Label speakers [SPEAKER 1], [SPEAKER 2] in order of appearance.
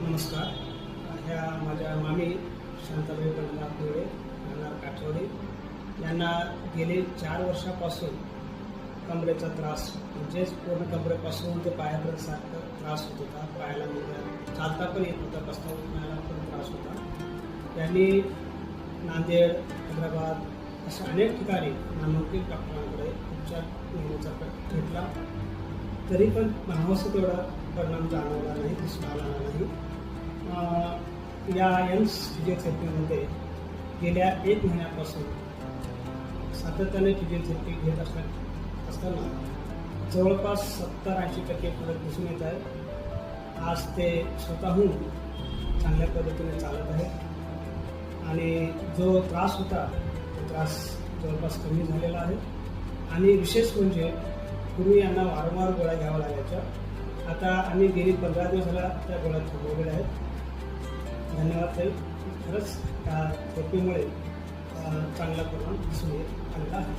[SPEAKER 1] नमस्कार. ह्या माझ्या मामी शांताबाई गणनाथ मुळे राहणार काठवडी यांना गेले 4 वर्षापासून कमरेचा त्रास म्हणजेच पूर्ण कमरेपासून ते पायापर्यंत सारखं त्रास होत होता. पायाला म्हणजे चालता पण येत होता, बसता उठण्याला पण त्रास होता. त्यांनी नांदेड, हैदराबाद अशा अनेक ठिकाणी नामांकित डॉक्टरांकडे उपचार घेण्याचा घेतला, तरी पण म्हणावंसं तेवढा परिणाम जाणवला नाही, दिसून आला नाही. या एम्स फिजिओथेरपीमध्ये गेल्या 1 महिन्यापासून सातत्याने फिजिओथेरपी घेत असताना जवळपास 70-80% फरक दिसून येत आहे. आज ते स्वतःहून चांगल्या पद्धतीने चालत आहे आणि जो त्रास होता तो त्रास जवळपास कमी झालेला आहे. आणि विशेष म्हणजे पूर्वी यांना वारंवार गोळ्या घ्याव्या लागायच्या, आता आम्ही गेली 15 दिवसाला त्या गोळ्या थांबवलेल्या आहेत. धन्यवाद ताई. खरंच त्या थेरपीमुळे चांगला परिणाम दिसून येत आलेला आहे.